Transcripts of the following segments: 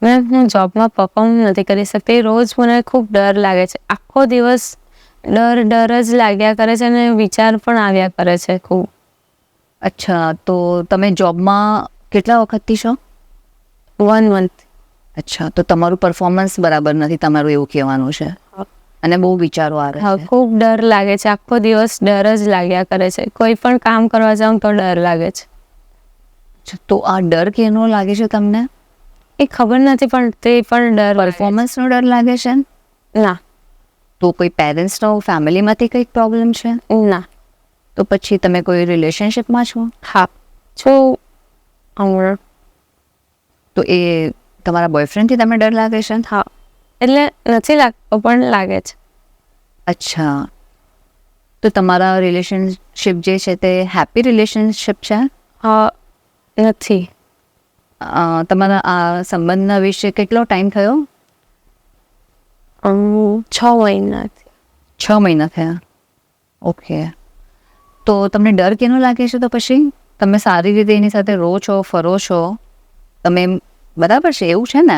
હું જોબમાં પરફોર્મ નથી કરી શકતી. રોજ મને ખૂબ ડર લાગે છે. આખો દિવસ ડર જ લાગ્યા કરે છે અને વિચાર પણ આવ્યા કરે છે ખૂબ. અચ્છા, તો તમે જોબમાં કેટલા વખતથી છો? 1 month. અચ્છા, તો તમારું પરફોર્મન્સ બરાબર નથી, તમારું એવું કહેવાનું છે. અને બહુ વિચારો આવે હા, છે. ખૂબ ડર લાગે છે. આખો દિવસ ડર જ લાગ્યા કરે છે. કોઈ પણ કામ કરવા જાઉં તો ડર લાગે છે. અચ્છા, તો આ ડર કેનો લાગે છે તમને? એ ખબર નથી પણ તે પણ ડર લાગે છે. પરફોર્મન્સનો ડર લાગે છે? ના. તો કોઈ પેરેન્ટ્સનો, ફેમિલીમાંથી કંઈક પ્રોબ્લેમ છે? ના. તો પછી તમે કોઈ રિલેશનશિપમાં છો? હા, છું હમણાં. તો એ તમારા બોયફ્રેન્ડથી તમને ડર લાગે છે? હા, એટલે નથી લાગતો પણ લાગે છે. અચ્છા, તો તમારા રિલેશનશિપ જે છે તે હેપી રિલેશનશિપ છે? હા, નથી. તમારા આ સંબંધના વિશે કેટલો ટાઈમ થયો? 6 મહિનાથી. 6 મહિના થયા. ઓકે. તો તમને ડર કેનો લાગે છે? તો પછી તમે સારી રીતે એની સાથે રહો છો, ફરો છો, તમે બરાબર છે, એવું છે ને?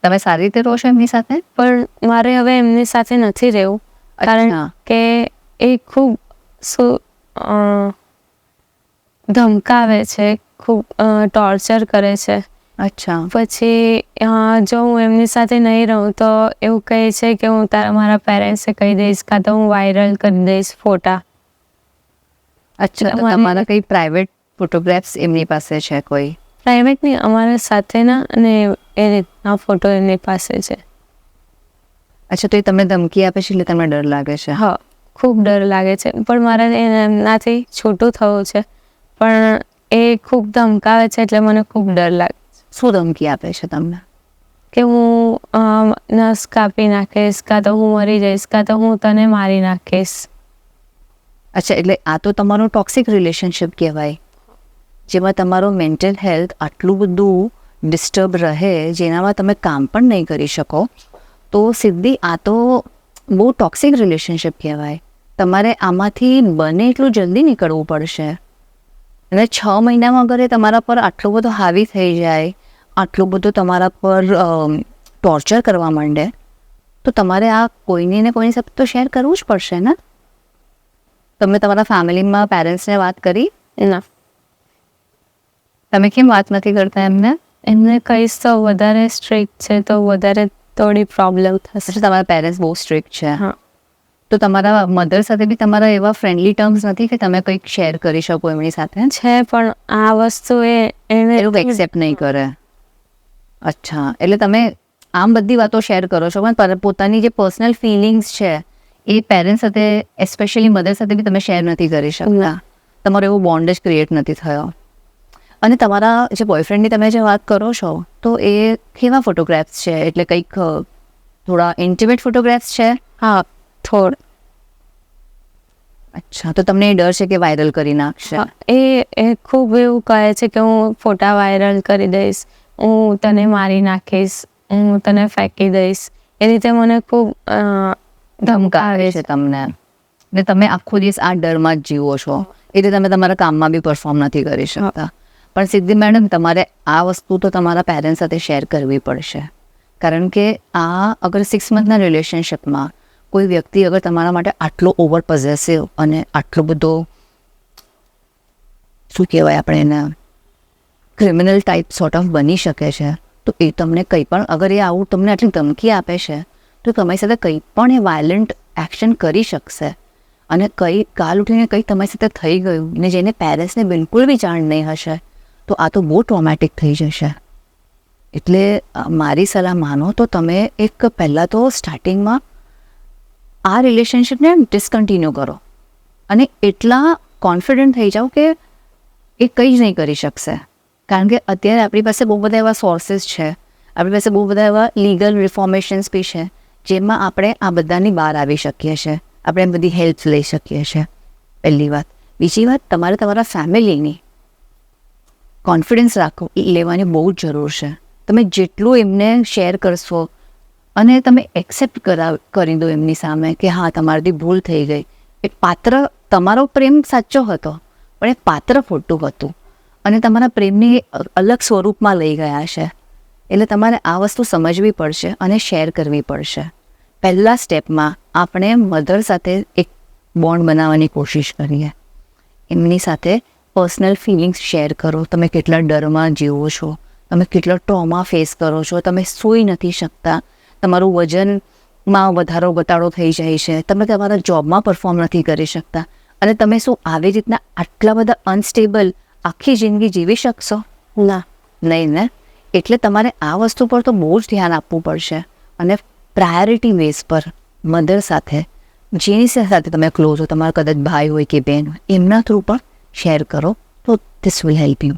તમે સારી રીતે રહો છો એમની સાથે? પણ મારે હવે એમની સાથે નથી રહેવું, કારણ અચ્છા. કે એ ખૂબ ધમકાવે છે, ખૂબ ટોર્ચર કરે છે. અચ્છા. પછી જો હું એમની સાથે નહીં રહું તો એવું કહે છે કે હું મારા પેરેન્ટ્સને કહી દઈશ, કાં તો હું વાયરલ કરી દઈશ ફોટા. અચ્છા, તો તમારા કઈ પ્રાઇવેટ ફોટોગ્રાફ્સ એમની પાસે છે કોઈ? પ્રાઇવેટ નહીં, અમારા સાથેના, અને એ રીતના ફોટો એમની પાસે છે. અચ્છા, તો એ તમને ધમકી આપે છે એટલે તમને ડર લાગે છે? હા, ખૂબ ડર લાગે છે. પણ મારે એમનાથી છૂટું થવું છે, પણ એ ખૂબ ધમકાવે છે એટલે મને ખૂબ ડર લાગે. શું ધમકી આપે છે તમને? કે હું નસ કાપી નાખીશ, કાં તો હું મરી જઈશ, કાં તો હું તને મારી નાખીશ. અચ્છા, એટલે આ તો તમારો ટોક્સિક રિલેશનશિપ કહેવાય, જેમાં તમારો મેન્ટલ હેલ્થ આટલું બધું ડિસ્ટર્બ રહે, જેનામાં તમે કામ પણ નહીં કરી શકો. તો સીધી આ તો બહુ ટોક્સિક રિલેશનશિપ કહેવાય. તમારે આમાંથી બને એટલું જલ્દી નીકળવું પડશે. અને 6 મહિનામાં અગર એ તમારા પર આટલો બધો હાવી થઈ જાય, આટલું બધું તમારા પર ટોર્ચર કરવા માંડે, તો તમારે આ કોઈની ને કોઈની સાથે તો શેર કરવું જ પડશે ને? તમે તમારા ફેમિલીમાં પેરેન્ટ્સને વાત કરી? ના. તમે કેમ વાત નથી કરતા એમને? એમને કહીશ તો વધારે સ્ટ્રિક્ટ છે, તો વધારે થોડી પ્રોબ્લેમ થશે. તમારા પેરેન્ટ્સ બહુ સ્ટ્રિક્ટ છે? હા. તો તમારા મધર સાથે બી તમારા એવા ફ્રેન્ડલી ટર્મ્સ નથી કે તમે કંઈક શેર કરી શકો એમની સાથે? છે, પણ આ વસ્તુ એને એવું એક્સેપ્ટ નહીં કરે. અચ્છા, એટલે તમે આમ બધી વાતો શેર કરો છો, પણ પોતાની જે પર્સનલ ફિલિંગ્સ છે એ પેરેન્ટ્સ સાથે, એસ્પેશિયલી મધર સાથે બી તમે શેર નથી કરી શકતા. તમારો એવો બોન્ડ જ ક્રિએટ નથી થયો. અને તમારા જે બોયફ્રેન્ડની તમે જે વાત કરો છો, તો એ કેવા ફોટોગ્રાફ્સ છે? એટલે કંઈક થોડા ઇન્ટિમેટ ફોટોગ્રાફ્સ છે? હા, થોડ. અચ્છા, તો તમને એ ડર છે કે વાયરલ કરી નાખશે? એ ખૂબ એવું કહે છે કે હું ફોટા વાયરલ કરી દઈશ, હું તને મારી નાખીશ, હું તને ફેંકી દઈશ. એ રીતે મને ખૂબ ધમકાવે છે તમને. ને તમે આખો દિવસ આ ડરમાં જ જીવો છો, એટલે તમે તમારા કામમાં બી પરફોર્મ નથી કરી શકતા. પણ સિદ્ધિ મેડમ, તમારે આ વસ્તુ તો તમારા પેરેન્ટ્સ સાથે શેર કરવી પડશે. કારણ કે આ અગર 6 મંથના રિલેશનશિપમાં કોઈ વ્યક્તિ અગર તમારા માટે આટલો ઓવર પોઝેસિવ અને આટલો બધો, શું કહેવાય આપણે એને, ક્રિમિનલ ટાઈપ સોર્ટ ઓફ બની શકે છે, તો એ તમને કંઈ પણ, અગર એ આવું તમને આટલી ધમકી આપે છે, તો તમારી સાથે કંઈ પણ એ વાયલન્ટ એક્શન કરી શકશે. અને કાલ ઉઠીને કંઈ તમારી સાથે થઈ ગયું ને જેને પેરેન્ટ્સને બિલકુલ બી જાણ નહીં હશે, તો આ તો બહુ ટ્રોમેટિક થઈ જશે. એટલે મારી સલાહ માનો તો તમે એક પહેલાં તો સ્ટાર્ટિંગમાં આ રિલેશનશિપને ડિસકન્ટિન્યુ કરો અને એટલા કોન્ફિડન્ટ થઈ જાઓ કે એ કંઈ જ નહીં કરી શકશે. કારણ કે અત્યારે આપણી પાસે બહુ બધા એવા સોર્સિસ છે, આપણી પાસે બહુ બધા એવા લીગલ રિફોર્મેશન્સ બી છે, જેમાં આપણે આ બધાની બહાર આવી શકીએ છીએ, આપણે બધી હેલ્પ લઈ શકીએ છીએ. પહેલી વાત. બીજી વાત, તમારે તમારા ફેમિલીની કોન્ફિડન્સ રાખો એ લેવાની બહુ જ જરૂર છે. તમે જેટલું એમને શેર કરશો અને તમે એક્સેપ્ટ કરી દો એમની સામે કે હા, તમારાથી ભૂલ થઈ ગઈ. એ પાત્ર, તમારો પ્રેમ સાચો હતો, પણ એ પાત્ર ખોટું હતું અને તમારા પ્રેમની અલગ સ્વરૂપમાં લઈ ગયા છે. એટલે તમારે આ વસ્તુ સમજવી પડશે અને શેર કરવી પડશે. પહેલા સ્ટેપમાં આપણે મધર સાથે એક બોન્ડ બનાવવાની કોશિશ કરીએ. એમની સાથે પર્સનલ ફિલિંગ્સ શેર કરો. તમે કેટલા ડરમાં જીવો છો, તમે કેટલો ટ્રોમા ફેસ કરો છો, તમે સૂઈ નથી શકતા, તમારું વજનમાં વધારો ઘટાડો થઈ જાય છે, તમે તમારા જોબમાં પરફોર્મ નથી કરી શકતા, અને તમે શું આવી રીતના આટલા બધા અનસ્ટેબલ આખી જિંદગી જીવી શકશો? ના. નહીં ને. એટલે તમારે આ વસ્તુ પર તો બહુ જ ધ્યાન આપવું પડશે. અને પ્રાયોરિટી બેઝ પર મધર સાથે, જેની સાથે તમે ક્લોઝ હો, તમારા કદાચ ભાઈ હોય કે બહેન હોય, એમના થ્રુ પણ શેર કરો, તો ધીસ વિલ હેલ્પ યુ.